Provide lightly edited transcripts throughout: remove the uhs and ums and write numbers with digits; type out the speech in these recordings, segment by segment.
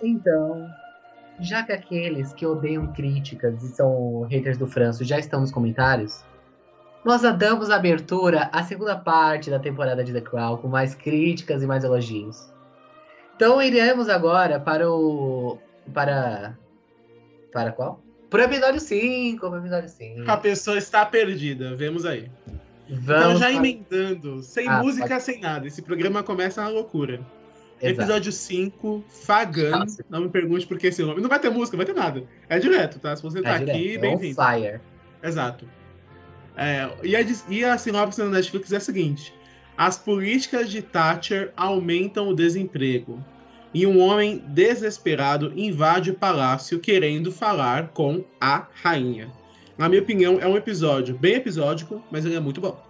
Então, já que aqueles que odeiam críticas e são haters do Franço já estão nos comentários, nós damos abertura à segunda parte da temporada de The Crown, com mais críticas e mais elogios. Então iremos agora para o. Para qual? Pro episódio 5, pro episódio 5. A pessoa está perdida, vemos aí. Então, Vamos já para... emendando, sem música, pode... sem nada. Esse programa começa na loucura. Exato. Episódio 5, Fagan. Não me pergunte por que esse nome. Não vai ter música, vai ter nada. É direto, tá? Se você tá aqui, É on bem-vindo. fire. Exato. E a sinopse na Netflix é a seguinte: as políticas de Thatcher aumentam o desemprego. E um homem desesperado invade o palácio querendo falar com a rainha. Na minha opinião, é um episódio bem episódico, mas ele é muito bom.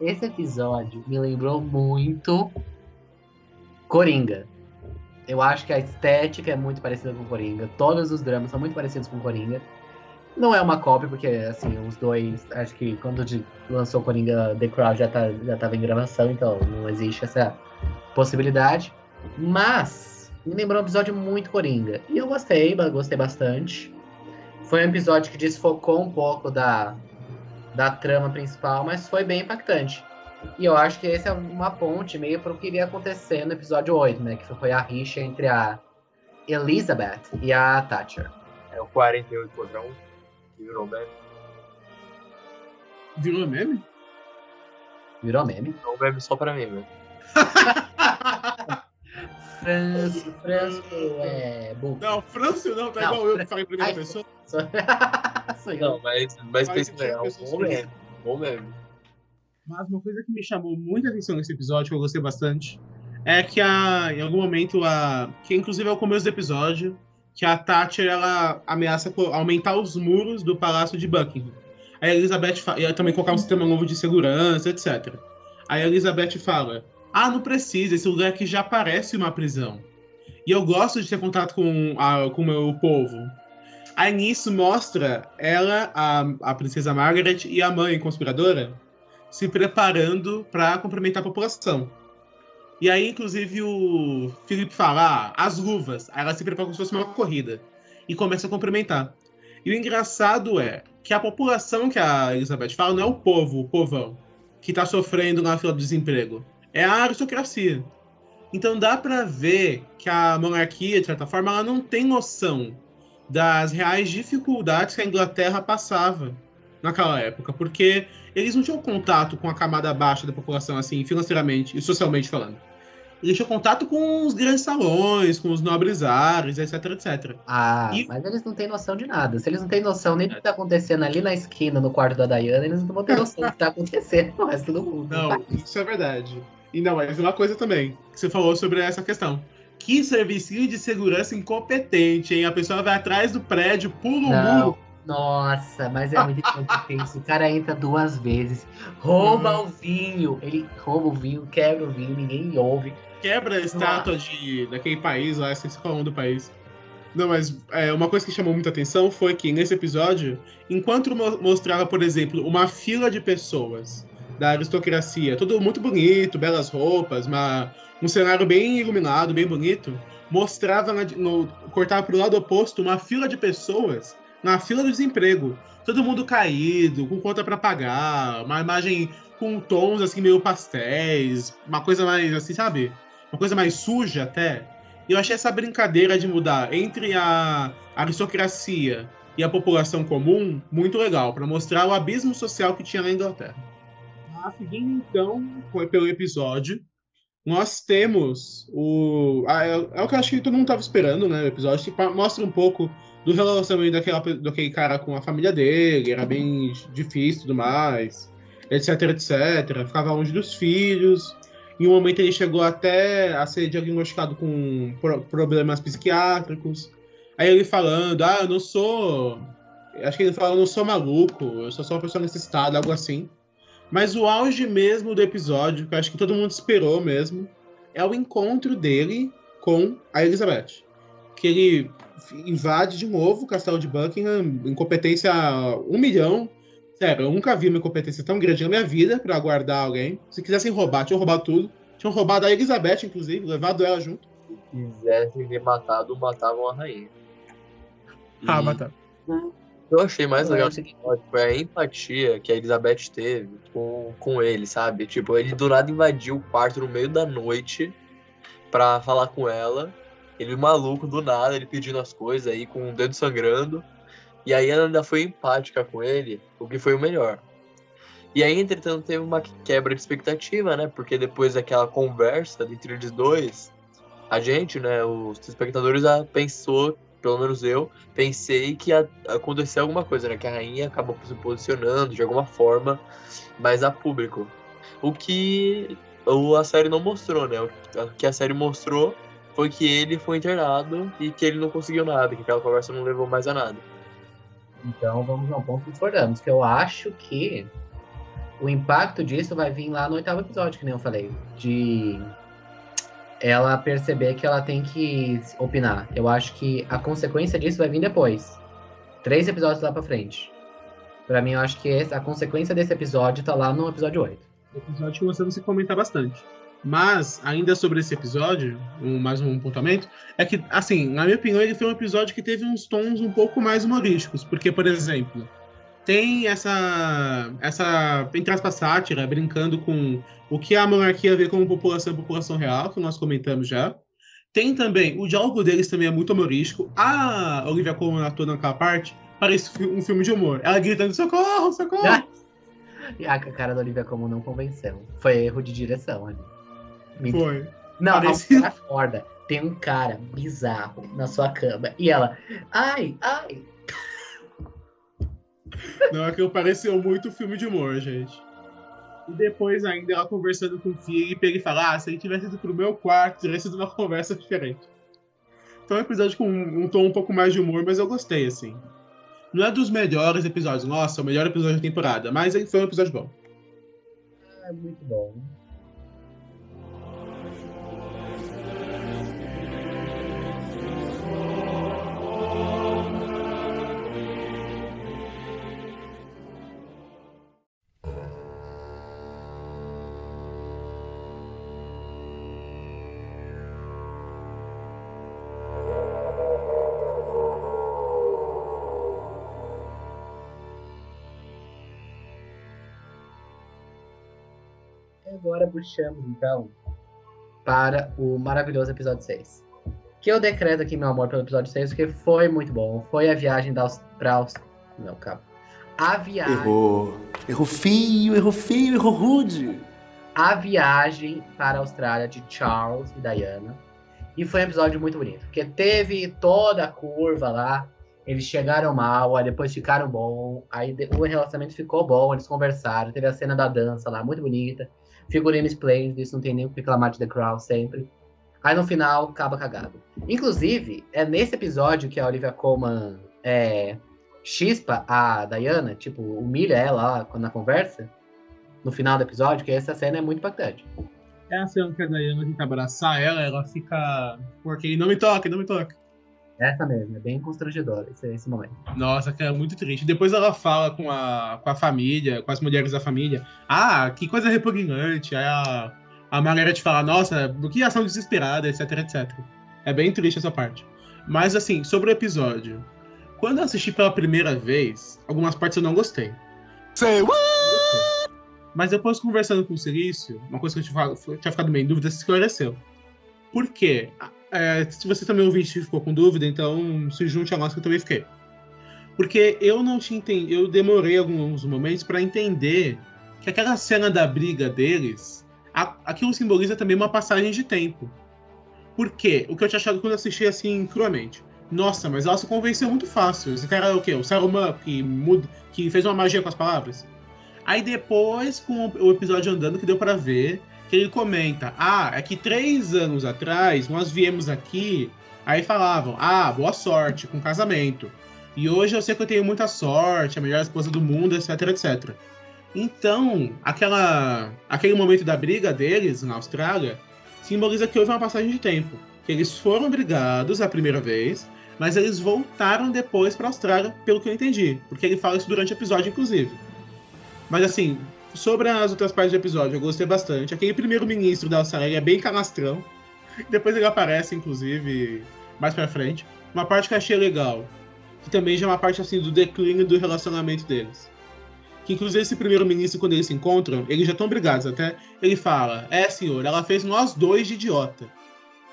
Esse episódio me lembrou muito Coringa. Eu acho que a estética é muito parecida com Coringa. Todos os dramas são muito parecidos com Coringa. Não é uma cópia, porque assim, os dois, acho que quando lançou Coringa, The Crown já tava em gravação, então não existe essa possibilidade. Mas me lembrou um episódio muito Coringa. E eu gostei bastante. Foi um episódio que desfocou um pouco da trama principal, mas foi bem impactante. E eu acho que esse é uma ponte meio para o que iria acontecer no episódio 8, né? Que foi a rixa entre a Elizabeth e a Thatcher. É o 48 contra 1, que virou meme. Virou meme? Virou meme? É um meme só pra mim, velho. Franço é burro. Não, Franço não, tá igual eu que falei em primeira pessoa. Sou eu. Não, mas pensa bem, é um bom meme. Bom meme. Mas uma coisa que me chamou muita atenção nesse episódio, que eu gostei bastante, é que em algum momento, que inclusive é o começo do episódio, que a Thatcher ela ameaça aumentar os muros do Palácio de Buckingham. Aí a Elizabeth e também colocar um sistema novo de segurança, etc. Aí a Elizabeth fala: não precisa, esse lugar aqui já parece uma prisão. E eu gosto de ter contato com o meu povo. Aí nisso mostra ela, a princesa Margaret e a mãe conspiradora se preparando para cumprimentar a população. E aí, inclusive, o Philip fala, as luvas. Aí ela se prepara como se fosse uma corrida. E começa a cumprimentar. E o engraçado é que a população que a Elizabeth fala não é o povo, o povão, que está sofrendo na fila do desemprego. É a aristocracia. Então dá para ver que a monarquia, de certa forma, ela não tem noção das reais dificuldades que a Inglaterra passava naquela época, porque eles não tinham contato com a camada baixa da população, assim, financeiramente e socialmente falando. Eles tinham contato com os grandes salões, com os nobres ares, etc, etc. Mas eles não têm noção de nada. Se eles não têm noção nem do que tá acontecendo ali na esquina, no quarto da Diana, eles não vão ter noção do que tá acontecendo no resto do mundo. Não, isso é verdade. E não, mas uma coisa também, que você falou sobre essa questão. Que serviço de segurança incompetente, hein? A pessoa vai atrás do prédio, pula o muro. Nossa, mas é muito incompetente. O cara entra 2 vezes, rouba o vinho. Ele rouba o vinho, quebra o vinho, ninguém ouve. Quebra a estátua daquele país lá, esqueci qual é o nome do país. Não, mas uma coisa que chamou muita atenção foi que nesse episódio, enquanto mostrava, por exemplo, uma fila de pessoas da aristocracia, tudo muito bonito, belas roupas, um cenário bem iluminado, bem bonito, mostrava, cortava para o lado oposto uma fila de pessoas na fila do desemprego. Todo mundo caído, com conta para pagar, uma imagem com tons assim meio pastéis, uma coisa mais assim, sabe? Uma coisa mais suja até. E eu achei essa brincadeira de mudar entre a aristocracia e a população comum muito legal, para mostrar o abismo social que tinha na Inglaterra. Seguindo então pelo episódio, nós temos é o que eu acho que todo mundo estava esperando, né? O episódio que mostra um pouco do relacionamento daquele cara com a família dele, era bem difícil e tudo mais, etc, etc. Ficava longe dos filhos. Em um momento ele chegou até a ser diagnosticado com problemas psiquiátricos. Aí ele falando, eu não sou... Acho que ele falou, eu não sou maluco, eu sou só uma pessoa necessitada, algo assim. Mas o auge mesmo do episódio, que eu acho que todo mundo esperou mesmo, é o encontro dele com a Elizabeth. Que ele invade de novo o castelo de Buckingham, incompetência 1 milhão. Sério, eu nunca vi uma incompetência tão grande na minha vida pra guardar alguém. Se quisessem roubar, tinham roubado tudo. Tinham roubado a Elizabeth, inclusive, levado ela junto. quisessem ter matado, matavam a rainha. Ah, E matar. eu achei mais Eu legal acho que- foi a empatia que a Elizabeth teve com ele, sabe? Tipo, ele do nada invadiu o quarto no meio da noite pra falar com ela. Ele maluco, do nada, ele pedindo as coisas aí, com o dedo sangrando. E aí ela ainda foi empática com ele, o que foi o melhor. E aí, entretanto, teve uma quebra de expectativa, né? Porque depois daquela conversa entre eles dois, a gente, né, os espectadores, pensou, pelo menos eu, pensei que ia acontecer alguma coisa, né? Que a rainha acabou se posicionando de alguma forma mais a público. O que a série não mostrou, né? O que a série mostrou foi que ele foi internado e que ele não conseguiu nada, que aquela conversa não levou mais a nada. Então vamos ao ponto que discordamos, que eu acho que o impacto disso vai vir lá no 8º episódio, que nem eu falei. De ela perceber que ela tem que opinar. Eu acho que a consequência disso vai vir depois. 3 episódios lá pra frente. Pra mim, eu acho que a consequência desse episódio tá lá no episódio 8. Episódio que você não se comenta bastante. Mas, ainda sobre esse episódio, mais um pontuamento, é que, assim, na minha opinião, ele foi um episódio que teve uns tons um pouco mais humorísticos. Porque, por exemplo, tem essa entre aspas, sátira, brincando com o que a monarquia vê como população real, que nós comentamos já. Tem também, o diálogo deles também é muito humorístico. A Olivia Colman atua naquela parte, parece um filme de humor. Ela gritando, socorro, socorro! E a cara da Olivia como não convenceu. Foi erro de direção ali. Foi. Não, Parecia- a mulher acorda. Tem um cara bizarro na sua cama. E ela, ai, ai. Não, aquilo pareceu muito filme de humor, gente. E depois ainda ela conversando com o Felipe, ele fala, se ele tivesse ido pro meu quarto, teria sido uma conversa diferente. Então é um episódio com um tom um pouco mais de humor, mas eu gostei, assim. Não é dos melhores episódios, nossa, o melhor episódio da temporada, mas ele foi um episódio bom. É muito bom. Agora puxamos, então, para o maravilhoso episódio 6. Que eu decreto aqui meu amor pelo episódio 6, porque foi muito bom. Foi a viagem pra Não, calma. A viagem... Errou feio, errou rude. A viagem para a Austrália de Charles e Diana. E foi um episódio muito bonito, porque teve toda a curva lá. Eles chegaram mal, aí depois ficaram bom. Aí o relacionamento ficou bom, eles conversaram. Teve a cena da dança lá, muito bonita. Figurino esplêndido, isso não tem nem o que reclamar de The Crown sempre. Aí no final, acaba cagado. Inclusive, é nesse episódio que a Olivia Colman chispa a Diana, tipo, humilha ela lá na conversa. No final do episódio, que essa cena é muito impactante. É a cena que a Diana tenta abraçar ela fica... Porque não me toque, não me toque. Essa mesmo, é bem constrangedor esse momento. Nossa, que é muito triste. Depois ela fala com a família, com as mulheres da família. Que coisa repugnante. Aí a Margaret fala, nossa, que ação desesperada, etc, etc. É bem triste essa parte. Mas, assim, sobre o episódio. Quando eu assisti pela primeira vez, algumas partes eu não gostei. Say what? Mas depois, conversando com o Silício, uma coisa que eu tinha ficado meio em dúvida se esclareceu. Por quê? Se você também ouvinte e ficou com dúvida, então se junte a nós que eu também fiquei. Porque eu não tinha entendido, eu demorei alguns momentos para entender que aquela cena da briga deles, aquilo simboliza também uma passagem de tempo. Por quê? O que eu tinha achado quando eu assisti assim, cruamente. Nossa, mas ela se convenceu muito fácil. Esse cara é o quê? O Saruman que fez uma magia com as palavras? Aí depois, com o episódio andando, que deu pra ver, que ele comenta, é que 3 anos atrás, nós viemos aqui, aí falavam, boa sorte com casamento. E hoje eu sei que eu tenho muita sorte, a melhor esposa do mundo, etc, etc. Então, aquele momento da briga deles na Austrália, simboliza que houve uma passagem de tempo. Que eles foram brigados a primeira vez, mas eles voltaram depois pra Austrália, pelo que eu entendi. Porque ele fala isso durante o episódio, inclusive. Mas assim, sobre as outras partes do episódio, eu gostei bastante. Aquele primeiro-ministro da Austrália é bem canastrão. Depois ele aparece, inclusive, mais pra frente. Uma parte que eu achei legal, que também já é uma parte assim do declínio do relacionamento deles. Que inclusive esse primeiro-ministro, quando eles se encontram, eles já estão brigados até. Ele fala, senhor, ela fez nós dois de idiota.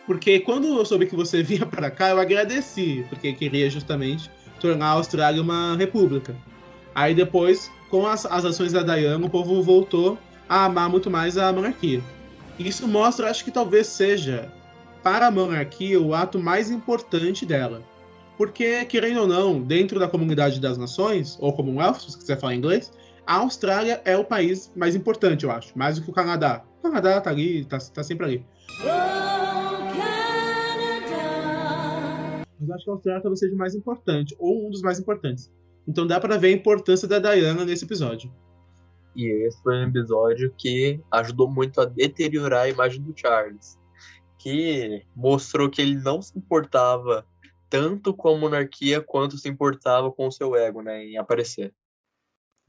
Porque quando eu soube que você vinha para cá, eu agradeci, porque queria justamente tornar a Austrália uma república. Aí depois, com as ações da Diana, o povo voltou a amar muito mais a monarquia. E isso mostra, acho que talvez seja, para a monarquia, o ato mais importante dela. Porque, querendo ou não, dentro da comunidade das nações, ou Commonwealth, se você quiser falar inglês, a Austrália é o país mais importante, eu acho, mais do que o Canadá. O Canadá tá ali, tá sempre ali. Mas eu acho que a Austrália talvez seja o mais importante, ou um dos mais importantes. Então dá pra ver a importância da Diana nesse episódio. E esse foi um episódio que ajudou muito a deteriorar a imagem do Charles. Que mostrou que ele não se importava tanto com a monarquia quanto se importava com o seu ego, né, em aparecer.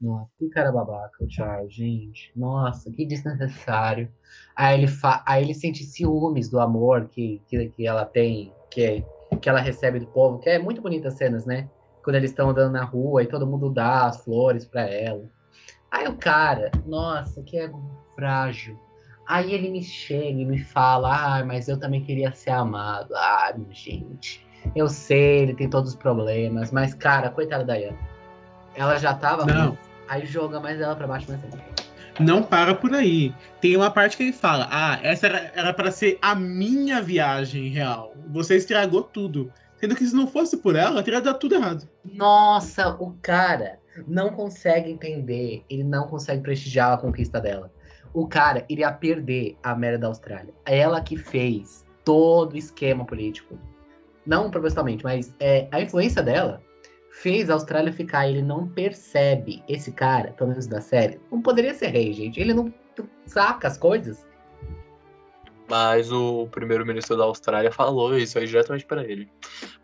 Nossa, que cara babaca o Charles, gente. Nossa, que desnecessário. Aí ele sente ciúmes do amor que ela tem, que ela recebe do povo, que é muito bonitas cenas, né? Quando eles estão andando na rua e todo mundo dá as flores pra ela. Aí o cara, nossa, que ego frágil. Aí ele me chega e me fala, mas eu também queria ser amado. Gente, eu sei, ele tem todos os problemas, mas, cara, coitada da Diana. Ela já tava Não. ruim, aí joga mais ela pra baixo, mas Não para por aí. Tem uma parte que ele fala, essa era para ser a minha viagem real. Você estragou tudo. Sendo que se não fosse por ela, teria dado tudo errado. Nossa, o cara não consegue entender, ele não consegue prestigiar a conquista dela. O cara iria perder a Mary da Austrália. Ela que fez todo o esquema político. Não propositalmente, mas a influência dela fez a Austrália ficar. Ele não percebe esse cara, pelo menos da série. Não poderia ser rei, gente. Ele não saca as coisas. Mas o primeiro-ministro da Austrália falou isso aí diretamente para ele.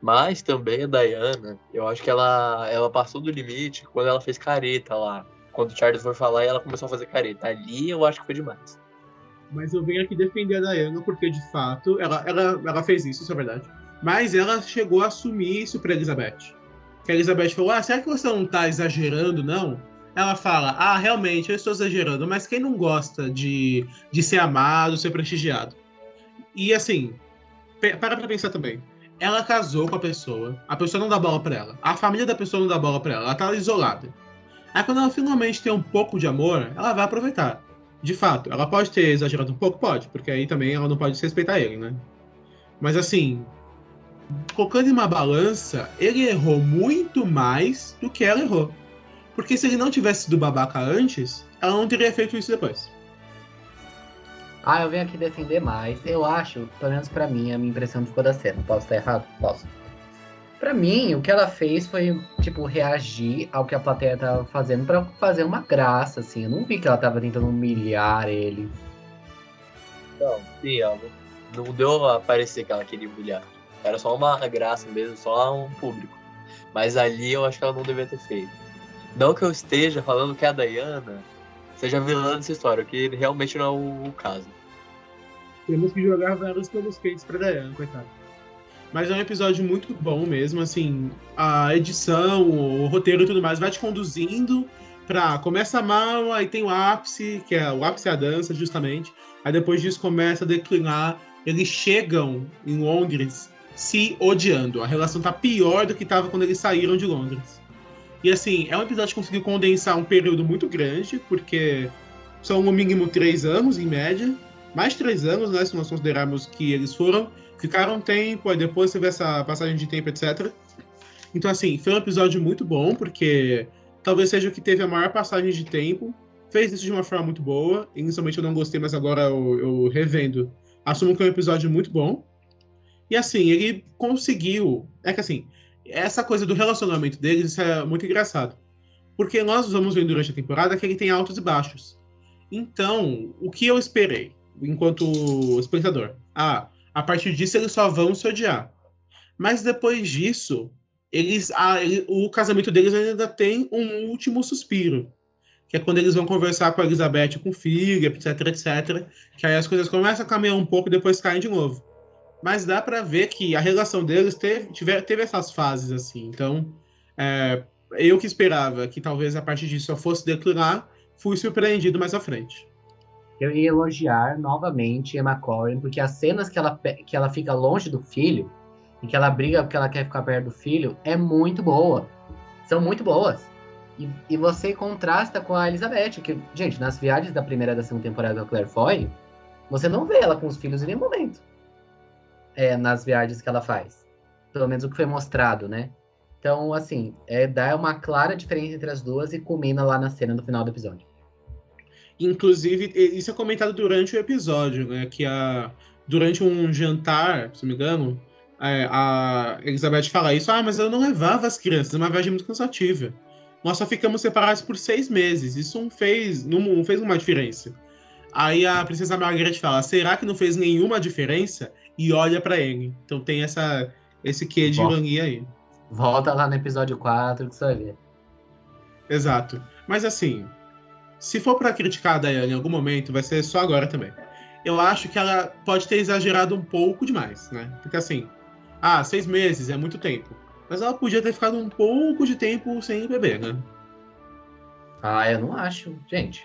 Mas também a Diana, eu acho que ela passou do limite quando ela fez careta lá. Quando o Charles foi falar e ela começou a fazer careta. Ali eu acho que foi demais. Mas eu venho aqui defender a Diana porque, de fato, ela fez isso é verdade. Mas ela chegou a assumir isso pra Elizabeth. Que a Elizabeth falou, será que você não tá exagerando, não? Ela fala, realmente, eu estou exagerando, mas quem não gosta de ser amado, ser prestigiado? E assim, para pra pensar também. Ela casou com a pessoa não dá bola pra ela. A família da pessoa não dá bola pra ela tá isolada. Aí quando ela finalmente tem um pouco de amor, ela vai aproveitar. De fato, ela pode ter exagerado um pouco? Pode, porque aí também ela não pode desrespeitar ele, né? Mas assim, colocando em uma balança, ele errou muito mais do que ela errou. Porque se ele não tivesse sido babaca antes, ela não teria feito isso depois. Eu venho aqui defender mais. Eu acho, pelo menos pra mim, a minha impressão ficou da cena. Posso estar errado? Posso. Pra mim, o que ela fez foi, tipo, reagir ao que a plateia tava fazendo pra fazer uma graça, assim. Eu não vi que ela tava tentando humilhar ele. Não, sim, ela não deu a parecer que ela queria humilhar. Era só uma graça mesmo, só um público. Mas ali eu acho que ela não devia ter feito. Não que eu esteja falando que a Diana seja vilã dessa história, que realmente não é o caso. Temos que jogar vários pelos peitos pra Diana, coitado. Mas é um episódio muito bom mesmo, assim, a edição, o roteiro e tudo mais vai te conduzindo pra... Começa mal, aí tem o ápice, que é o ápice é a dança, justamente. Aí depois disso começa a declinar. Eles chegam em Londres se odiando. A relação tá pior do que tava quando eles saíram de Londres. E assim, é um episódio que conseguiu condensar um período muito grande, porque são no mínimo 3 anos, em média. Mais 3 anos, né, se nós considerarmos que eles ficaram um tempo, aí depois teve essa passagem de tempo, etc. Então, assim, foi um episódio muito bom, porque talvez seja o que teve a maior passagem de tempo. Fez isso de uma forma muito boa. Inicialmente eu não gostei, mas agora eu revendo. Assumo que é um episódio muito bom. E assim, ele conseguiu... É que assim, essa coisa do relacionamento deles, isso é muito engraçado. Porque nós vamos ver durante a temporada que ele tem altos e baixos. Então, o que eu esperei, enquanto espectador? A partir disso eles só vão se odiar. Mas depois disso, o casamento deles ainda tem um último suspiro. Que é quando eles vão conversar com a Elizabeth, com o filho, etc, etc. Que aí as coisas começam a caminhar um pouco e depois caem de novo. mas dá pra ver que a relação deles teve essas fases, assim. Então, eu que esperava que talvez a partir disso só fosse declinar, fui surpreendido mais à frente. Eu ia elogiar novamente Emma Corrin, porque as cenas que ela fica longe do filho, e que ela briga porque ela quer ficar perto do filho, é muito boa. São muito boas. E você contrasta com a Elizabeth, que, gente, nas viagens da primeira e da segunda temporada da Claire Foy, você não vê ela com os filhos em nenhum momento. Nas viagens que ela faz. Pelo menos o que foi mostrado, né? Então, assim, dá uma clara diferença entre as duas e culmina lá na cena do final do episódio. Inclusive, isso é comentado durante o episódio, né? Que durante um jantar, se não me engano, a Elizabeth fala isso. Mas eu não levava as crianças, é uma viagem muito cansativa. Nós só ficamos separados por 6 meses. Isso não fez uma diferença. Aí a princesa Margaret fala, será que não fez nenhuma diferença? E olha pra ele. Então tem esse quê de ironia aí. Volta lá no episódio 4 que você vai ver. Exato. Mas assim, se for pra criticar a Diana em algum momento, vai ser só agora também. Eu acho que ela pode ter exagerado um pouco demais, né? Porque assim, 6 meses é muito tempo. Mas ela podia ter ficado um pouco de tempo sem beber, né? Eu não acho, gente.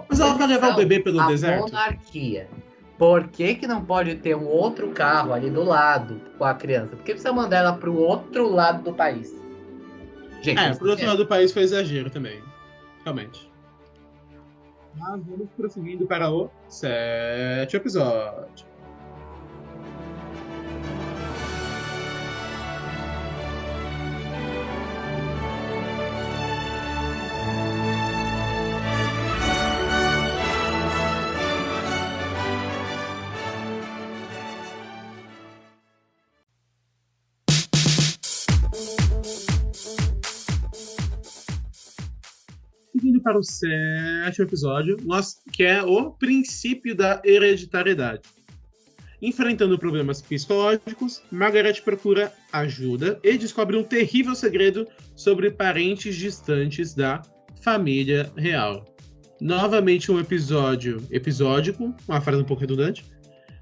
Mas ela vai levar o bebê pelo deserto? Monarquia. Por que não pode ter um outro carro ali do lado com a criança? Por que precisa mandar ela pro outro lado do país? Gente, pro outro lado do país foi exagero também. Realmente. Mas vamos prosseguindo para o 7º episódio. Seguindo para o 7º episódio, que é o princípio da hereditariedade. Enfrentando problemas psicológicos, Margaret procura ajuda e descobre um terrível segredo sobre parentes distantes da família real. Novamente um episódio episódico, uma frase um pouco redundante.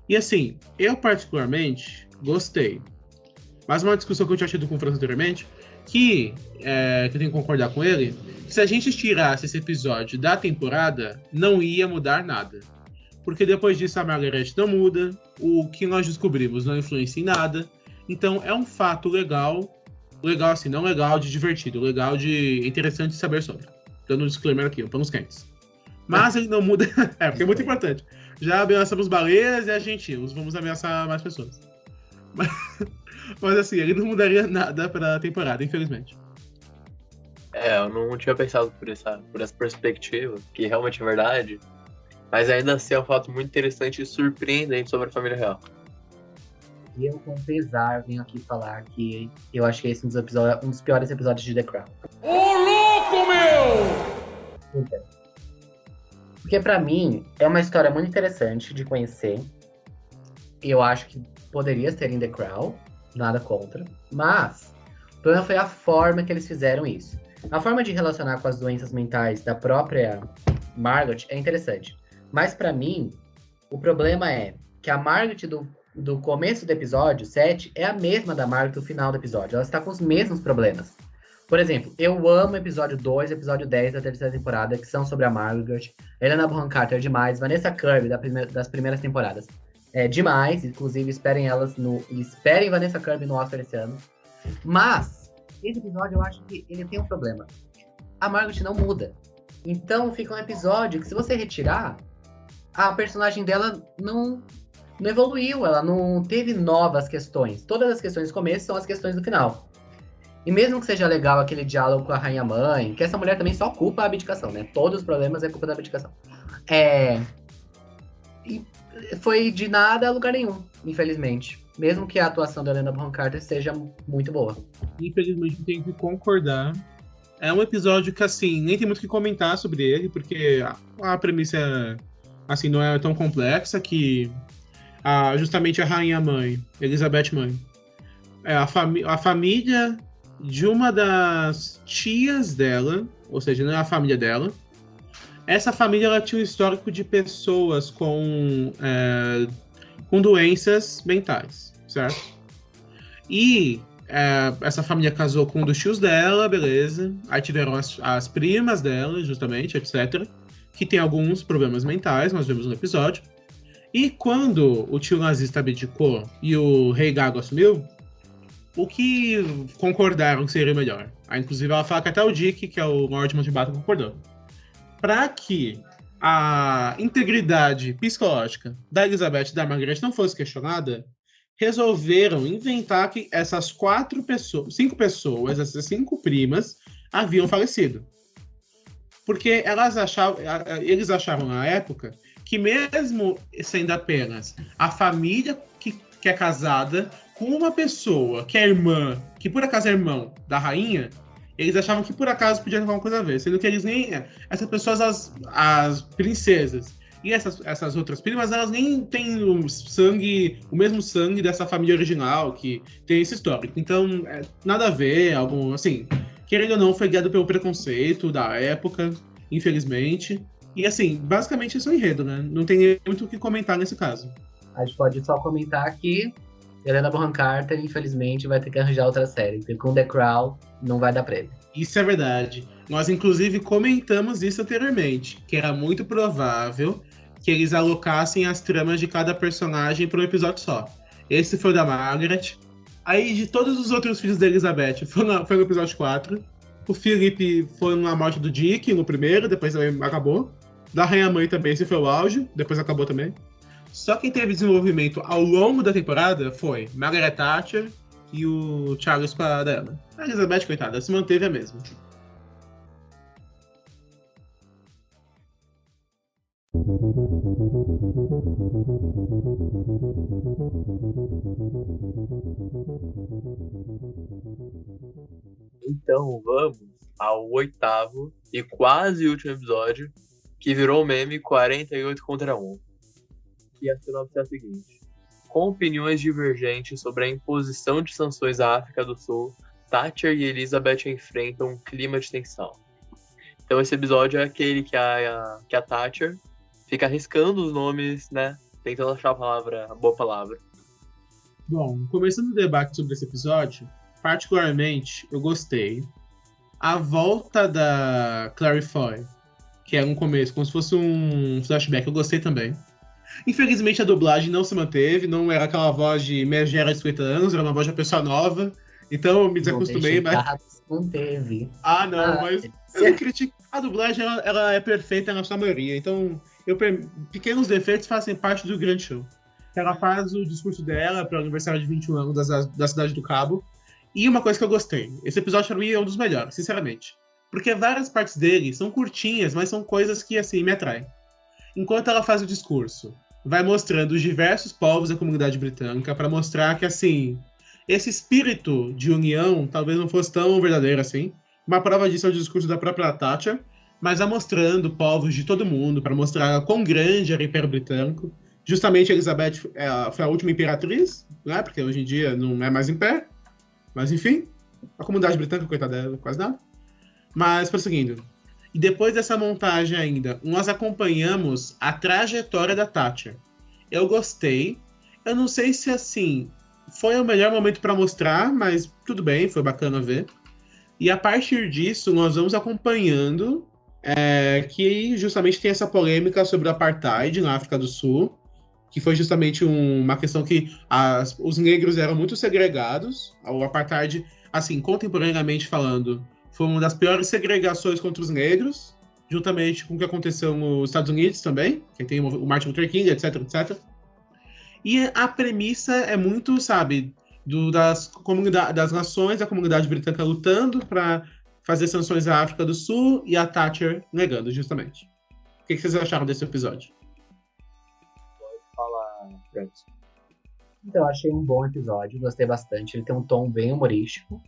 E assim, eu particularmente gostei. Mas uma discussão que eu tinha tido com o França anteriormente, que eu tenho que concordar com ele, que se a gente tirasse esse episódio da temporada, não ia mudar nada. Porque depois disso a Margaret não muda, o que nós descobrimos não influencia em nada. Então é um fato legal assim, não legal de divertido, legal de interessante de saber sobre. Dando um disclaimer aqui, panos quentes. Mas ele não muda, porque é muito importante. Já ameaçamos baleias e argentinos, vamos ameaçar mais pessoas. Mas assim, ele não mudaria nada pra temporada, infelizmente. Eu não tinha pensado por essa perspectiva, que realmente é verdade. Mas ainda assim é um fato muito interessante e surpreendente sobre a família real. E eu, com pesar, venho aqui falar que eu acho que esse é um dos piores episódios de The Crown. Ô, louco, meu! Por quê? Porque pra mim é uma história muito interessante de conhecer. Eu acho que poderia ser em The Crown, nada contra. Mas o problema foi a forma que eles fizeram isso. A forma de relacionar com as doenças mentais da própria Margaret é interessante. Mas pra mim, o problema é que a Margaret do começo do episódio 7 é a mesma da Margaret do final do episódio. Ela está com os mesmos problemas. Por exemplo, eu amo o episódio 2 e o episódio 10 da terceira temporada, que são sobre a Margaret. Helena Bonham Carter é demais. Vanessa Kirby, das primeiras temporadas, é demais. Inclusive, esperem Vanessa Kirby no Oscar esse ano. Mas, esse episódio eu acho que ele tem um problema. A Margaret não muda. Então, fica um episódio que, se você retirar, a personagem dela não evoluiu. Ela não teve novas questões. Todas as questões do começo são as questões do final. E mesmo que seja legal aquele diálogo com a Rainha Mãe, que essa mulher também só culpa a abdicação, né? Todos os problemas é culpa da abdicação. E foi de nada a lugar nenhum, infelizmente. Mesmo que a atuação da Helena Bonham Carter seja muito boa. Infelizmente, tenho que concordar. É um episódio que, assim, nem tem muito o que comentar sobre ele, porque a premissa, assim, não é tão complexa, que justamente a Rainha Mãe, Elizabeth Mãe, a família de uma das tias dela, ou seja, não é a família dela. Essa família ela tinha um histórico de pessoas com com doenças mentais, certo? E essa família casou com um dos tios dela, beleza. Aí tiveram as primas dela, justamente, etc. Que tem alguns problemas mentais, nós vemos no episódio. E quando o tio nazista abdicou e o rei Gago assumiu, o que concordaram que seria melhor? Aí, inclusive, ela fala que até o Dick, que é o Lord Mountbatten, concordou. Para que a integridade psicológica da Elizabeth e da Margaret não fosse questionada, resolveram inventar que essas 5 pessoas, essas 5 primas, haviam falecido. Porque eles achavam na época que mesmo sendo apenas a família que é casada com uma pessoa que é irmã, que por acaso é irmão da rainha, eles achavam que por acaso podia ter alguma coisa a ver, sendo que eles nem... Essas pessoas, as princesas e essas outras primas, elas nem têm o mesmo sangue dessa família original, que tem esse histórico. Então, nada a ver, algum, assim, querendo ou não, foi guiado pelo preconceito da época, infelizmente. E, assim, basicamente esse é o enredo, né? Não tem muito o que comentar nesse caso. A gente pode só comentar que Helena Bonham Carter, infelizmente, vai ter que arranjar outra série, porque com The Crown não vai dar pra ele. Isso é verdade. Nós, inclusive, comentamos isso anteriormente, que era muito provável que eles alocassem as tramas de cada personagem para um episódio só. Esse foi o da Margaret. Aí, de todos os outros filhos da Elizabeth, foi no episódio 4. O Philip foi na morte do Dick, no primeiro, depois acabou. Da Rainha Mãe também, esse foi o auge, depois acabou também. Só quem teve desenvolvimento ao longo da temporada foi Margaret Thatcher e o Charles com a Diana. A Elizabeth, coitada, se manteve a mesma. Então vamos ao 8º e quase último episódio, que virou meme 48 contra 1. E a sinopse é a seguinte: com opiniões divergentes sobre a imposição de sanções à África do Sul, Thatcher e Elizabeth enfrentam um clima de tensão. Então esse episódio é aquele que a Thatcher fica arriscando os nomes, né? Tentando achar a boa palavra. Bom, começando o debate sobre esse episódio, particularmente, eu gostei. A volta da Clary Foy, que é um começo, como se fosse um flashback, eu gostei também. Infelizmente a dublagem não se manteve, não era aquela voz de megera de 50 anos, era uma voz de uma pessoa nova. Então eu me desacostumei, mas... Manteve. Mas eu não critico. A dublagem, ela é perfeita na sua maioria, então pequenos defeitos fazem parte do grande show. Ela faz o discurso dela para o aniversário de 21 anos da Cidade do Cabo. E uma coisa que eu gostei, esse episódio para mim é um dos melhores, sinceramente. Porque várias partes dele são curtinhas, mas são coisas que, assim, me atraem. Enquanto ela faz o discurso, vai mostrando os diversos povos da comunidade britânica para mostrar que, assim, esse espírito de união talvez não fosse tão verdadeiro assim. Uma prova disso é o discurso da própria Thatcher, mas vai mostrando povos de todo mundo para mostrar quão grande era o Império Britânico. Justamente Elizabeth foi a última imperatriz, né? Porque hoje em dia não é mais império. Mas enfim, a comunidade britânica, coitada dela, quase nada. Mas prosseguindo. E depois dessa montagem ainda, nós acompanhamos a trajetória da Thatcher. Eu gostei. Eu não sei se, assim, foi o melhor momento para mostrar, mas tudo bem, foi bacana ver. E a partir disso, nós vamos acompanhando que justamente tem essa polêmica sobre o apartheid na África do Sul, que foi justamente uma questão que os negros eram muito segregados. O apartheid, assim, contemporaneamente falando, foi uma das piores segregações contra os negros, juntamente com o que aconteceu nos Estados Unidos também, que tem o Martin Luther King, etc, etc. E a premissa é muito, sabe, das nações, da comunidade britânica lutando para fazer sanções à África do Sul e a Thatcher negando, justamente. O que vocês acharam desse episódio? Pode falar, Francis. Então, eu achei um bom episódio, gostei bastante. Ele tem um tom bem humorístico.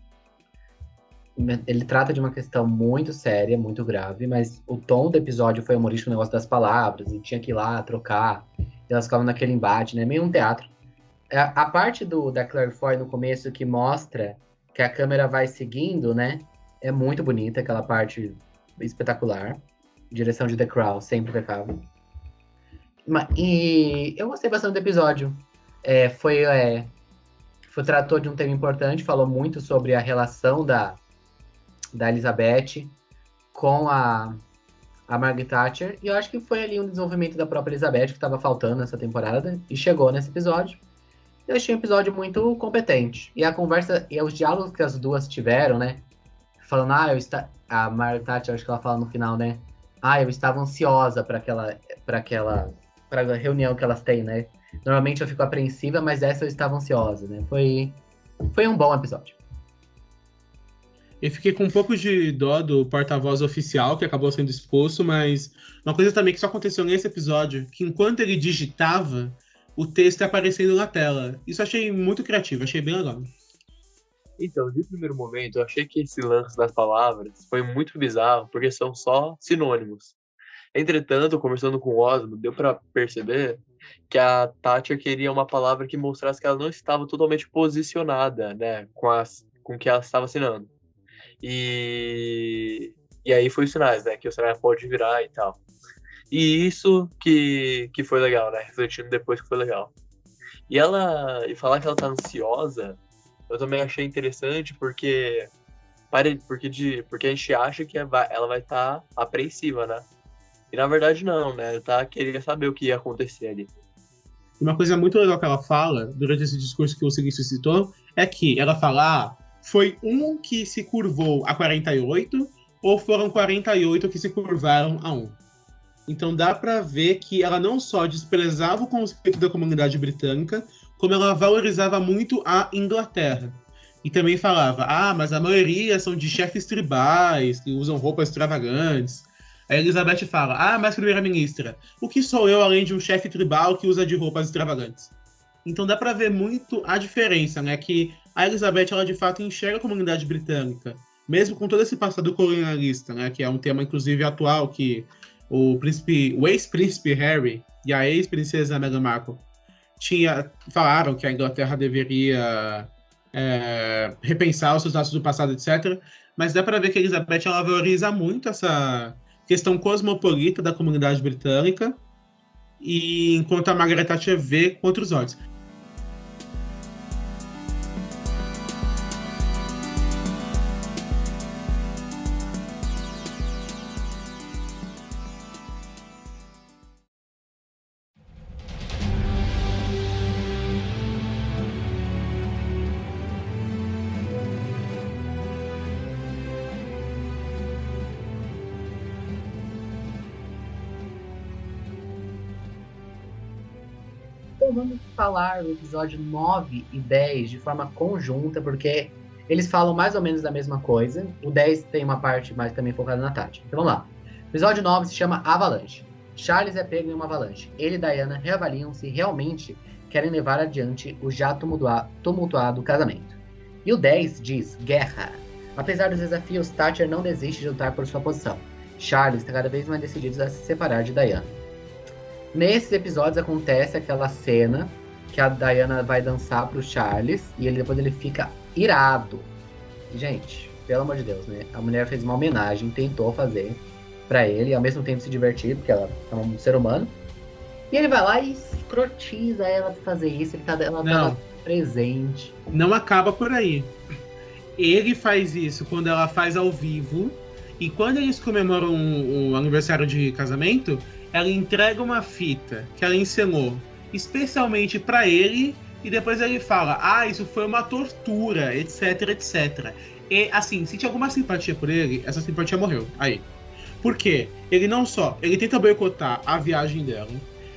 Ele trata de uma questão muito séria, muito grave, mas o tom do episódio foi humorístico, o negócio das palavras, e tinha que ir lá trocar, e elas ficavam naquele embate, né? Meio um teatro. A parte da Claire Foy no começo que mostra que a câmera vai seguindo, né? É muito bonita, aquela parte espetacular. Direção de The Crown, sempre impecável. E eu gostei bastante do episódio. Tratou de um tema importante, falou muito sobre a relação da Elizabeth com a Margaret Thatcher, e eu acho que foi ali um desenvolvimento da própria Elizabeth que estava faltando nessa temporada, e chegou nesse episódio. Eu achei um episódio muito competente. E a conversa, e os diálogos que as duas tiveram, né? Falando, a Margaret Thatcher, acho que ela fala no final, né? Eu estava ansiosa para a reunião que elas têm, né? Normalmente eu fico apreensiva, mas essa eu estava ansiosa, né? Foi um bom episódio. Eu fiquei com um pouco de dó do porta-voz oficial, que acabou sendo expulso, mas uma coisa também que só aconteceu nesse episódio, que enquanto ele digitava, o texto ia aparecendo na tela. Isso eu achei muito criativo, achei bem legal. Então, de primeiro momento, eu achei que esse lance das palavras foi muito bizarro, porque são só sinônimos. Entretanto, conversando com o Osmo, deu pra perceber que a Thatcher queria uma palavra que mostrasse que ela não estava totalmente posicionada, né, com o que ela estava assinando. E aí foi os sinais, né, que o cenário pode virar e tal. E isso que foi legal, né, refletindo depois que foi legal. E falar que ela tá ansiosa, eu também achei interessante, porque a gente acha que ela vai estar apreensiva, né? E na verdade não, né? Ela queria saber o que ia acontecer ali. Uma coisa muito legal que ela fala, durante esse discurso que o Silício citou, é que ela fala, foi um que se curvou a 48, ou foram 48 que se curvaram a 1. Então dá pra ver que ela não só desprezava o conceito da comunidade britânica, como ela valorizava muito a Inglaterra. E também falava, mas a maioria são de chefes tribais, que usam roupas extravagantes. Aí a Elizabeth fala, mas primeira-ministra, o que sou eu além de um chefe tribal que usa de roupas extravagantes? Então dá pra ver muito a diferença, né? Que a Elizabeth, ela de fato enxerga a comunidade britânica, mesmo com todo esse passado colonialista, né? Que é um tema, inclusive, atual, que o ex-príncipe Harry e a ex-princesa Meghan Markle falaram que a Inglaterra deveria repensar os seus laços do passado, etc. Mas dá para ver que a Elizabeth, ela valoriza muito essa questão cosmopolita da comunidade britânica, e enquanto a Margaret Thatcher vê com outros olhos. Então vamos falar do episódio 9 e 10 de forma conjunta, porque eles falam mais ou menos da mesma coisa. O 10 tem uma parte mais também focada na Tati. Então vamos lá. O episódio 9 se chama Avalanche. Charles é pego em uma avalanche. Ele e Diana reavaliam se realmente querem levar adiante o já tumultuado casamento. E o 10 diz Guerra. Apesar dos desafios, Thatcher não desiste de lutar por sua posição. Charles está cada vez mais decidido a se separar de Diana. Nesses episódios acontece aquela cena que a Diana vai dançar pro Charles e depois ele fica irado. E, gente, pelo amor de Deus, né? A mulher fez uma homenagem, tentou fazer pra ele, e ao mesmo tempo se divertir, porque ela é um ser humano. E ele vai lá e escrotiza ela pra fazer isso, ela tava presente. Não acaba por aí. Ele faz isso quando ela faz ao vivo, e quando eles comemoram o aniversário de casamento, ela entrega uma fita que ela encenou especialmente pra ele, e depois ele fala, isso foi uma tortura, etc, etc. E, assim, se tinha alguma simpatia por ele, essa simpatia morreu. Aí. Por quê? Ele tenta boicotar a viagem dela,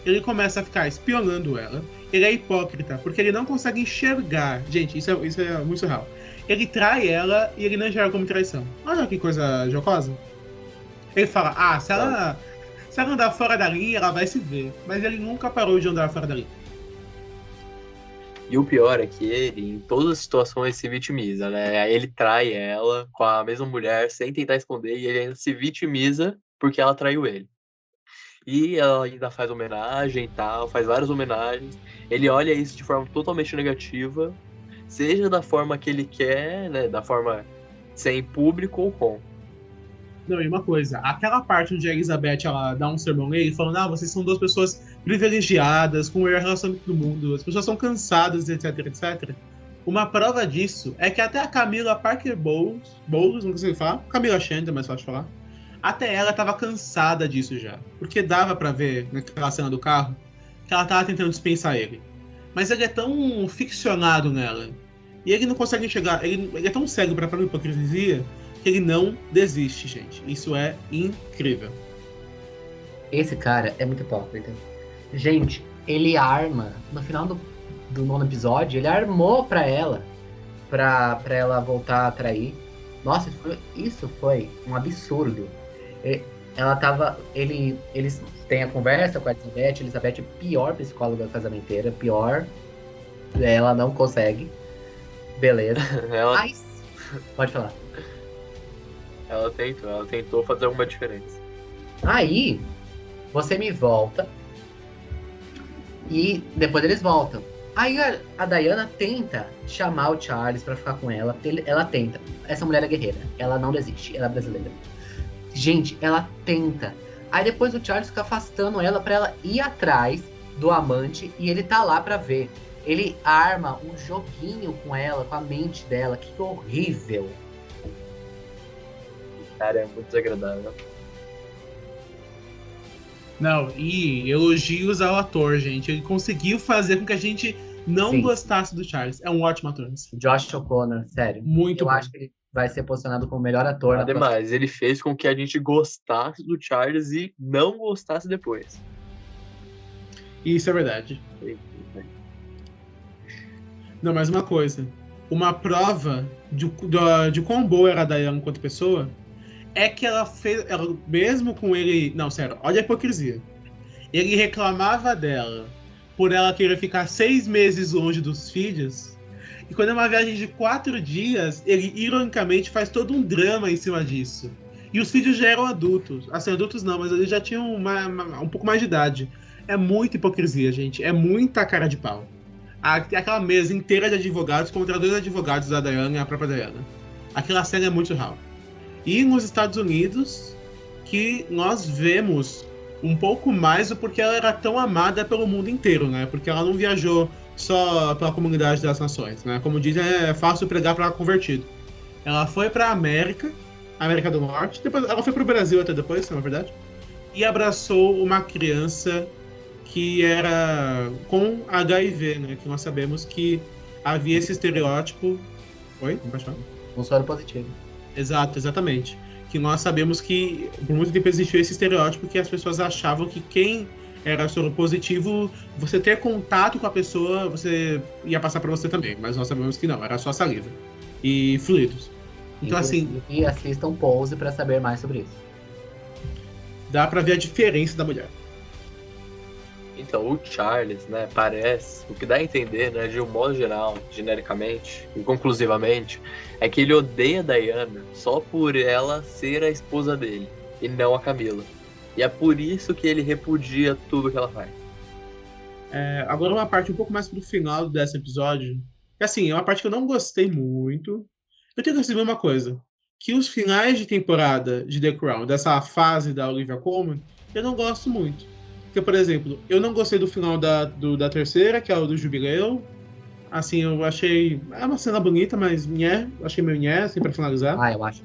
ele começa a ficar espionando ela, ele é hipócrita, porque ele não consegue enxergar. Gente, isso é muito surreal. Ele trai ela e ele não enxerga como traição. Olha que coisa jocosa. Ele fala, se ela andar fora da linha, ela vai se ver. Mas ele nunca parou de andar fora da linha. E o pior é que ele, em todas as situações, se vitimiza, né? Ele trai ela com a mesma mulher sem tentar esconder, e ele ainda se vitimiza porque ela traiu ele. E ela ainda faz homenagem e tal, faz várias homenagens. Ele olha isso de forma totalmente negativa, seja da forma que ele quer, né? Da forma sem público ou com. Não, e uma coisa, aquela parte onde a Elizabeth ela dá um sermão nele, falando, vocês são duas pessoas privilegiadas, com o melhor relacionamento do mundo, as pessoas são cansadas, etc, etc. Uma prova disso é que até a Camila Parker Bowles, não sei falar, Camila Chanda, mais fácil de falar, até ela tava cansada disso já. Porque dava pra ver naquela cena do carro que ela tava tentando dispensar ele. Mas ele é tão ficcionado nela, e ele não consegue enxergar, ele é tão cego pra própria hipocrisia, que ele não desiste, gente. Isso é incrível. Esse cara é muito hipócrita. Gente, ele arma, no final do 9º episódio, ele armou pra ela voltar a trair. Nossa, isso foi um absurdo. Eles têm a conversa com a Elizabeth é a pior psicóloga casamenteira, pior. Ela não consegue. Beleza. Mas, pode falar. Ela tentou fazer alguma diferença. Aí, você me volta e depois eles voltam. Aí a Diana tenta chamar o Charles pra ficar com ela. Ela tenta. Essa mulher é guerreira. Ela não desiste. Ela é brasileira. Gente, ela tenta. Aí depois o Charles fica afastando ela pra ela ir atrás do amante. E ele tá lá pra ver. Ele arma um joguinho com ela, com a mente dela. Que horrível. Cara, é muito desagradável. Não, e elogios ao ator, gente. Ele conseguiu fazer com que a gente não Sim. gostasse do Charles. É um ótimo ator. Assim. Josh O'Connor, sério. Muito Eu bom. acho que ele vai ser posicionado como o melhor ator. Ademais, ele fez com que a gente gostasse do Charles e não gostasse depois. Isso é verdade. Não, mas uma coisa. Uma prova de quão boa era a Diana enquanto pessoa é que ela fez, mesmo com ele... Não, sério, olha a hipocrisia. Ele reclamava dela por ela querer ficar 6 meses longe dos filhos. E quando é uma viagem de 4 dias, ele, ironicamente, faz todo um drama em cima disso. E os filhos já eram adultos. Assim, adultos não, mas eles já tinham um pouco mais de idade. É muita hipocrisia, gente. É muita cara de pau. Aquela mesa inteira de advogados contra 2 advogados da Diana e a própria Diana. Aquela cena é muito real. E nos Estados Unidos, que nós vemos um pouco mais o porquê ela era tão amada pelo mundo inteiro, né? Porque ela não viajou só pela comunidade das nações, né? Como dizem, é fácil pregar para convertido. Ela foi para a América do Norte, depois ela foi para o Brasil até depois, na verdade, e abraçou uma criança que era com HIV, né? Que nós sabemos que havia esse estereótipo... Oi? Não pode falar? Um soro positivo. Exatamente. Que nós sabemos que por muito tempo existiu esse estereótipo que as pessoas achavam que quem era soro positivo, você ter contato com a pessoa, você ia passar para você também. Mas nós sabemos que não, era só saliva e fluidos. Então assim... E assistam Pose para saber mais sobre isso. Dá para ver a diferença da mulher. Então, o Charles, né, parece, o que dá a entender, né, de um modo geral, genericamente e conclusivamente, é que ele odeia a Diana só por ela ser a esposa dele, e não a Camila. E é por isso que ele repudia tudo que ela faz. Agora uma parte um pouco mais pro final desse episódio, que assim, é uma parte que eu não gostei muito. Eu tenho que dizer uma coisa, que os finais de temporada de The Crown, dessa fase da Olivia Colman, eu não gosto muito. Porque, por exemplo, eu não gostei do final da terceira, que é o do Jubileu. Assim, eu achei... É uma cena bonita, mas achei meio assim, pra finalizar. Eu acho.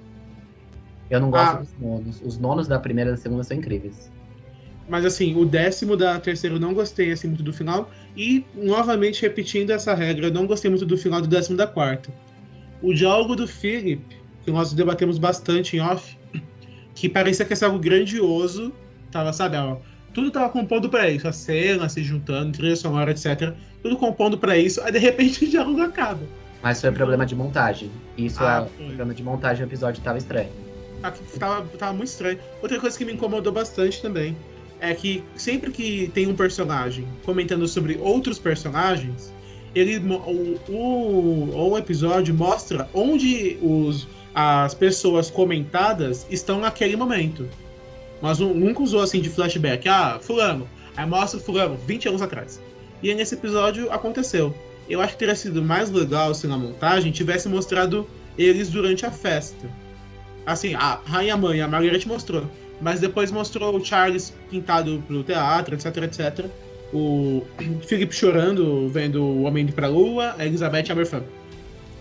Eu não gosto dos nonos. Os nonos da primeira e da segunda são incríveis. Mas, assim, o 10º da terceira eu não gostei, assim, muito do final. E, novamente, repetindo essa regra, eu não gostei muito do final do 10º da quarta. O diálogo do Philip, que nós debatemos bastante em off, que parecia que ia ser algo grandioso, tava, sabe, tudo tava compondo pra isso, a cena se juntando, trilha sonora, etc. Tudo compondo pra isso, aí de repente o diálogo acaba. Mas foi problema de montagem. Isso problema de montagem, o episódio tava estranho. Tava muito estranho. Outra coisa que me incomodou bastante também é que sempre que tem um personagem comentando sobre outros personagens, o episódio mostra onde as pessoas comentadas estão naquele momento. Mas nunca usou assim de flashback. Fulano. Aí mostra o fulano 20 anos atrás. E nesse episódio aconteceu. Eu acho que teria sido mais legal se na montagem tivesse mostrado eles durante a festa. Assim, a Rainha Mãe, a Margaret mostrou. Mas depois mostrou o Charles pintado pro teatro, etc, etc. O Philip chorando, vendo o Homem indo pra Lua, a Elizabeth Aberfan.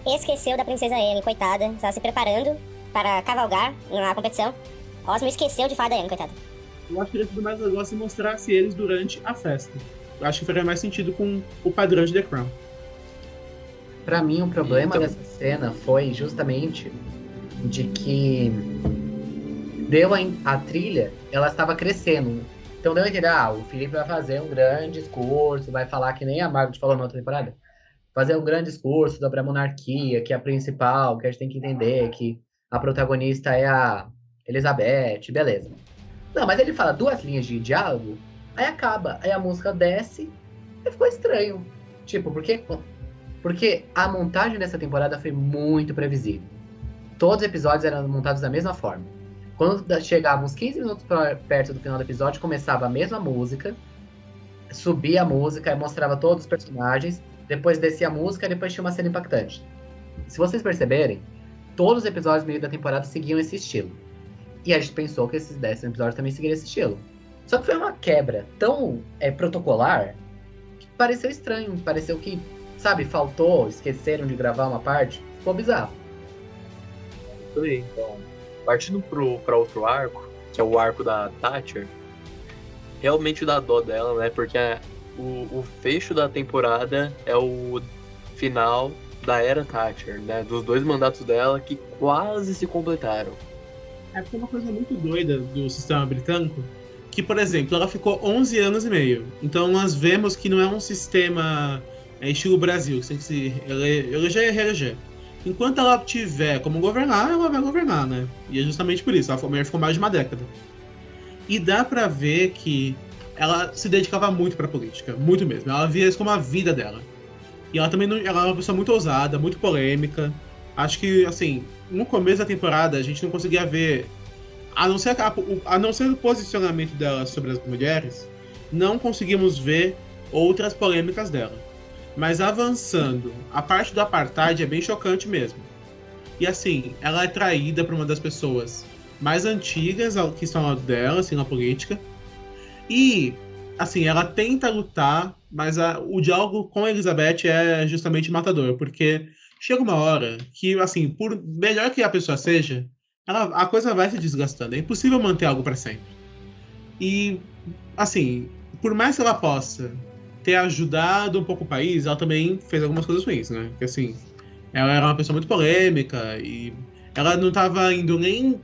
Esqueceu da princesa Anne, coitada. Estava se preparando para cavalgar na competição. Osmo esqueceu de falar da Anne, coitada. Eu acho que seria tudo mais legal se mostrasse eles durante a festa. Eu acho que faria mais sentido com o padrão de The Crown. Pra mim, o problema Então- dessa cena foi justamente de que a trilha, ela estava crescendo. Então deu a entender, o Felipe vai fazer um grande discurso, vai falar que nem a Margaret falou na outra temporada. Fazer um grande discurso sobre a monarquia, que é a principal, que a gente tem que entender que a protagonista é a Elizabeth, beleza. Não, mas ele fala 2 linhas de diálogo, aí acaba, aí a música desce, e ficou estranho. Tipo, porque a montagem dessa temporada foi muito previsível. Todos os episódios eram montados da mesma forma. Quando chegava uns 15 minutos perto do final do episódio, começava a mesma música, subia a música e mostrava todos os personagens, depois descia a música e depois tinha uma cena impactante. Se vocês perceberem, todos os episódios do meio da temporada seguiam esse estilo. E a gente pensou que esses 10 episódios também seguiriam esse estilo. Só que foi uma quebra tão protocolar que pareceu estranho, pareceu que, sabe, faltou, esqueceram de gravar uma parte, ficou bizarro. Isso aí, então. Partindo pra outro arco, que é o arco da Thatcher, realmente dá dó dela, né? Porque o fecho da temporada é o final da era Thatcher, né? Dos 2 mandatos dela que quase se completaram. É porque é uma coisa muito doida do sistema britânico, que, por exemplo, ela ficou 11 anos e meio. Então nós vemos que não é um sistema estilo Brasil, que tem que se eleger e reeleger. Enquanto ela tiver como governar, ela vai governar, né? E é justamente por isso, a mulher ficou mais de uma década. E dá pra ver que ela se dedicava muito pra política, muito mesmo. Ela via isso como a vida dela. E ela também ela é uma pessoa muito ousada, muito polêmica. Acho que, assim, no começo da temporada a gente não conseguia ver, a não ser o posicionamento dela sobre as mulheres, não conseguimos ver outras polêmicas dela. Mas avançando, a parte do apartheid é bem chocante mesmo. E assim, ela é traída por uma das pessoas mais antigas que estão ao lado dela, assim, na política. E, assim, ela tenta lutar, mas o diálogo com a Elizabeth é justamente matador, porque chega uma hora que, assim, por melhor que a pessoa seja, a coisa vai se desgastando. É impossível manter algo para sempre. E, assim, por mais que ela possa ter ajudado um pouco o país, ela também fez algumas coisas ruins, né? Porque, assim, ela era uma pessoa muito polêmica e ela não estava indo nem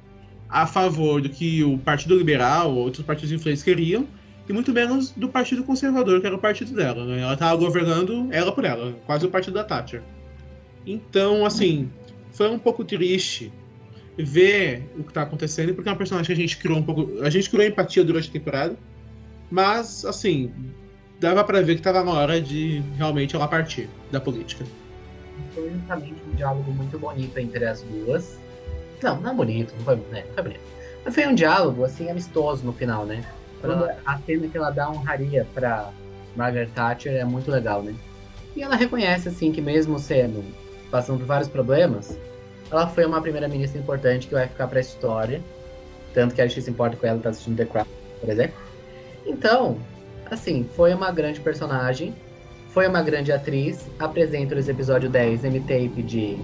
a favor do que o Partido Liberal ou outros partidos influentes queriam, e muito menos do Partido Conservador, que era o partido dela, né? Ela estava governando ela por ela, quase o partido da Thatcher. Então, assim, foi um pouco triste ver o que está acontecendo, porque é uma personagem que a gente criou a gente criou empatia durante a temporada, mas, assim, dava pra ver que tava na hora de realmente ela partir da política. Foi justamente um diálogo muito bonito entre as duas. Não bonito, não foi bonito. Mas foi um diálogo, assim, amistoso no final, né? A cena que ela dá honraria pra Margaret Thatcher é muito legal, né? E ela reconhece, assim, que mesmo passando por vários problemas, ela foi uma primeira-ministra importante que vai ficar pra história. Tanto que a gente se importa com ela tá assistindo The Crown, por exemplo. Então, assim, foi uma grande personagem, foi uma grande atriz. Apresento esse episódio 10 M-Tape de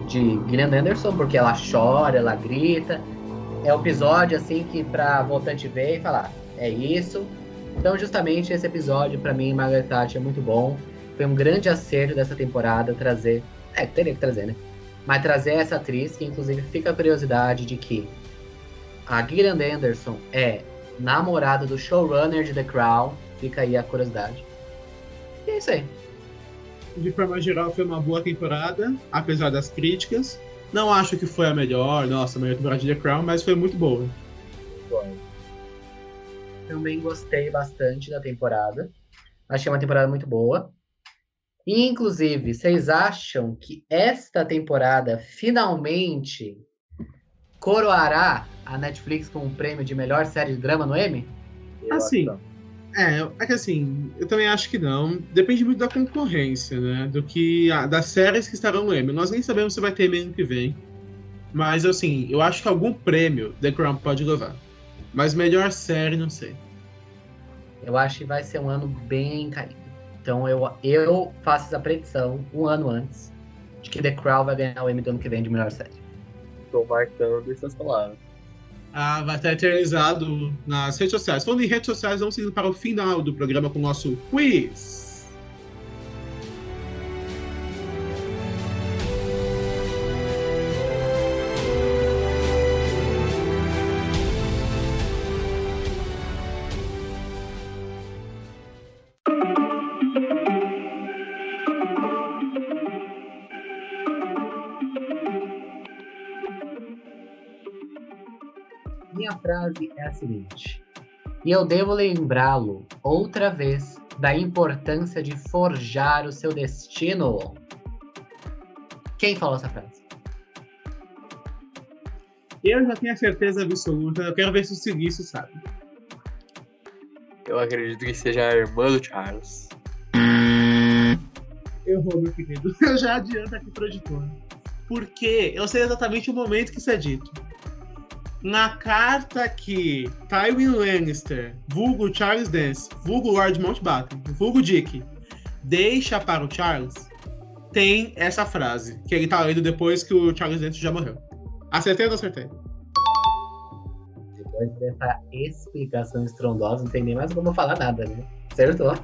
Gillian Anderson, porque ela chora, ela grita. É um episódio, assim, que pra votante ver e falar, é isso. Então, justamente, esse episódio, pra mim, Margaret Thatcher, é muito bom. Foi um grande acerto dessa temporada trazer... teria que trazer, né? Mas trazer essa atriz, que inclusive fica a curiosidade de que a Gillian Anderson é namorada do showrunner de The Crown. Fica aí a curiosidade. E é isso aí. De forma geral, foi uma boa temporada, apesar das críticas. Não acho que foi a melhor temporada de The Crown, mas foi muito boa. Também gostei bastante da temporada. Achei uma temporada muito boa. E, inclusive, vocês acham que esta temporada finalmente coroará a Netflix com o prêmio de melhor série de drama no Emmy? Assim, é que assim, eu também acho que não. Depende muito da concorrência, né? Das séries que estarão no Emmy. Nós nem sabemos se vai ter Emmy ano que vem. Mas, assim, eu acho que algum prêmio The Crown pode levar. Mas melhor série, não sei. Eu acho que vai ser um ano bem caído. Então eu faço essa predição um ano antes de que The Crown vai ganhar o Emmy do ano que vem de melhor série. Tô marcando essas palavras. Vai estar eternizado nas redes sociais. Falando em redes sociais, vamos indo para o final do programa com o nosso quiz. Minha frase é a seguinte: e eu devo lembrá-lo outra vez da importância de forjar o seu destino. Quem falou essa frase? Eu já tenho a certeza absoluta. Eu quero ver se o Silício sabe. Eu acredito que seja a irmã do Charles. Errou, meu querido. Eu já adianto aqui pro editor. Porque eu sei exatamente o momento que isso é dito. Na carta que Tywin Lannister, vulgo Charles Dance, vulgo Lord Mountbatten, vulgo Dick, deixa para o Charles, tem essa frase, que ele tá lendo depois que o Charles Dance já morreu. Acertei ou não acertei? Depois dessa explicação estrondosa, não tem nem mais como falar nada, né? Acertou.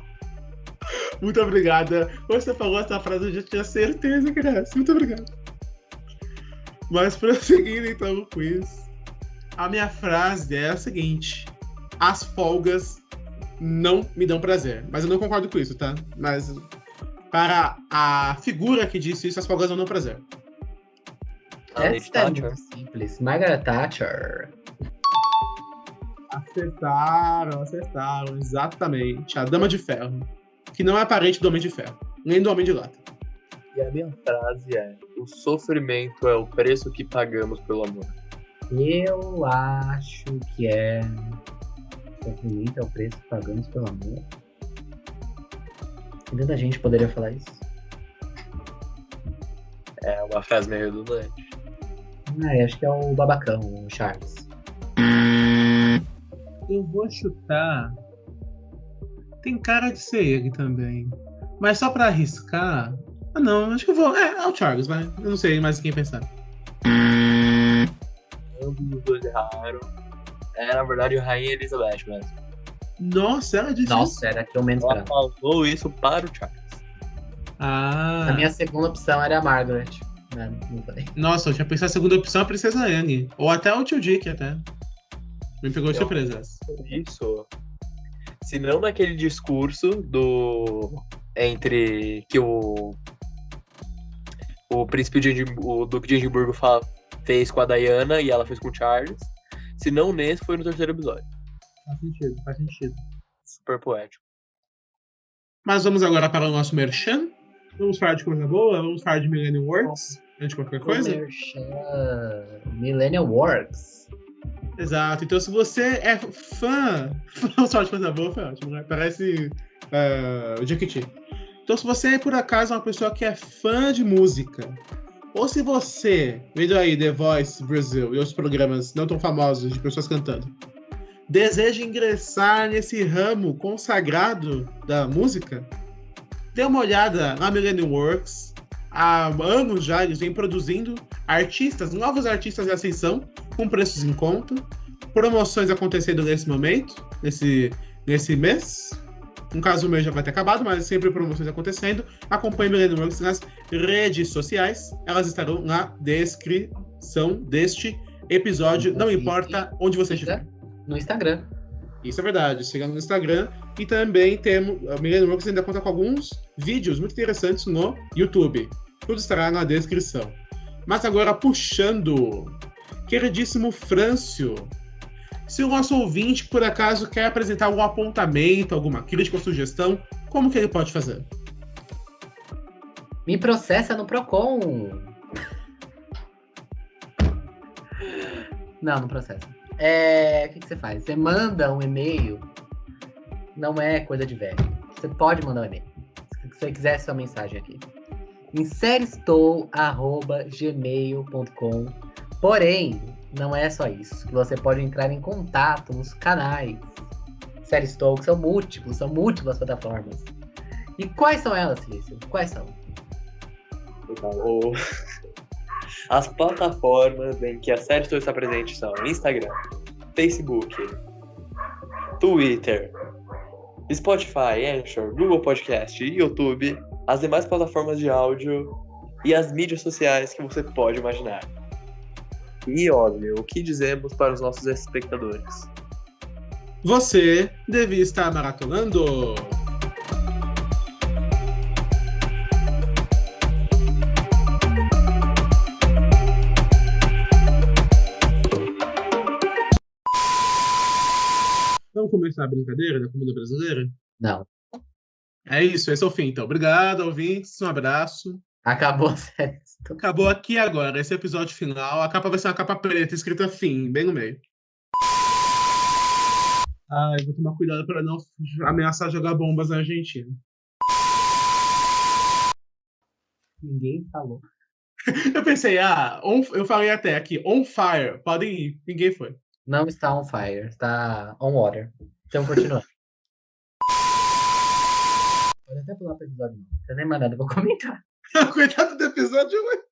Muito obrigada. Quando você falou essa frase, eu já tinha certeza que era essa. Muito obrigado. Mas prosseguindo então o quiz. A minha frase é a seguinte: as folgas não me dão prazer. Mas eu não concordo com isso, tá? Mas para a figura que disse isso, as folgas não dão prazer. Essa é muito simples. Margaret Thatcher. Acertaram, exatamente. A Dama de Ferro. Que não é parente do Homem de Ferro, nem do Homem de Lata. E a minha frase é: o sofrimento é o preço que pagamos pelo amor. Eu acho que é. Sofrimento é o preço que pagamos pelo amor. Tanta gente poderia falar isso. É uma frase meio redundante. Acho que é o babacão, o Charles. Eu vou chutar. Tem cara de ser ele também. Mas só pra arriscar. Não, acho que eu vou. É o Charles, vai. Eu não sei mais quem pensar. Ambos os dois erraram. Na verdade, a Rainha Elizabeth mesmo. Nossa, ela disse Nossa, isso. era que eu menos Ela esperava. falou isso para o Charles. A minha segunda opção era a Margaret. Não falei. Nossa, eu tinha pensado a segunda opção, a Princesa Anne. Ou até o Tio Dick, até. Me pegou de surpresa essa. Isso. Se não naquele discurso entre que o príncipe de o Duque de Edimburgo fez com a Diana e ela fez com o Charles. Se não nesse, foi no terceiro episódio. Faz sentido. Super poético. Mas vamos agora para o nosso merchan. Vamos falar de coisa boa? Vamos falar de Millennium Works? Antes de qualquer coisa? Millennium Works. Exato. Então, se você é fã... Vamos falar de coisa boa, foi ótimo, né? Parece o Jequiti. Então, se você é, por acaso, uma pessoa que é fã de música, ou se você, vendo aí The Voice Brasil e outros programas não tão famosos de pessoas cantando, deseja ingressar nesse ramo consagrado da música, dê uma olhada na Millennium Works. Há anos já eles vêm produzindo novos artistas em ascensão, com preços em conta, promoções acontecendo nesse momento, nesse mês. No caso, o mês já vai ter acabado, mas sempre promoções acontecendo. Acompanhe Millennium Works nas redes sociais. Elas estarão na descrição deste episódio, não importa onde você estiver. No Instagram. Isso é verdade, siga no Instagram. E também temos, a Millennium Works ainda conta com alguns vídeos muito interessantes no YouTube. Tudo estará na descrição. Mas agora, puxando, queridíssimo Frâncio, se o nosso ouvinte, por acaso, quer apresentar algum apontamento, alguma crítica ou sugestão, como que ele pode fazer? Me processa no Procon. Não processa. O que você faz? Você manda um e-mail. Não é coisa de velho. Você pode mandar um e-mail. Se você quiser sua mensagem aqui. Inserestou@gmail.com. Porém, não é só isso. Que você pode entrar em contato nos canais. Séries Talk são múltiplas plataformas. E quais são elas, Cícero? Quais são? As plataformas em que a Série Talk está presente são Instagram, Facebook, Twitter, Spotify, Anchor, Google Podcast e YouTube, as demais plataformas de áudio e as mídias sociais que você pode imaginar. E, óbvio, o que dizemos para os nossos espectadores? Você devia estar maratonando. Vamos começar a brincadeira da comida brasileira? Não. É isso, esse é o fim, então. Obrigado, ouvintes. Um abraço. Acabou a série. Acabou aqui agora, esse episódio final. A capa vai ser uma capa preta, escrita fim, bem no meio. Eu vou tomar cuidado para não ameaçar jogar bombas na Argentina. Ninguém falou. Eu pensei, eu falei até aqui, on fire, podem ir. Ninguém foi. Não está on fire, está on water. Então, continuando. Pode até pular para o episódio. Não tem nem mais nada, eu vou comentar. Cuidado do episódio 8.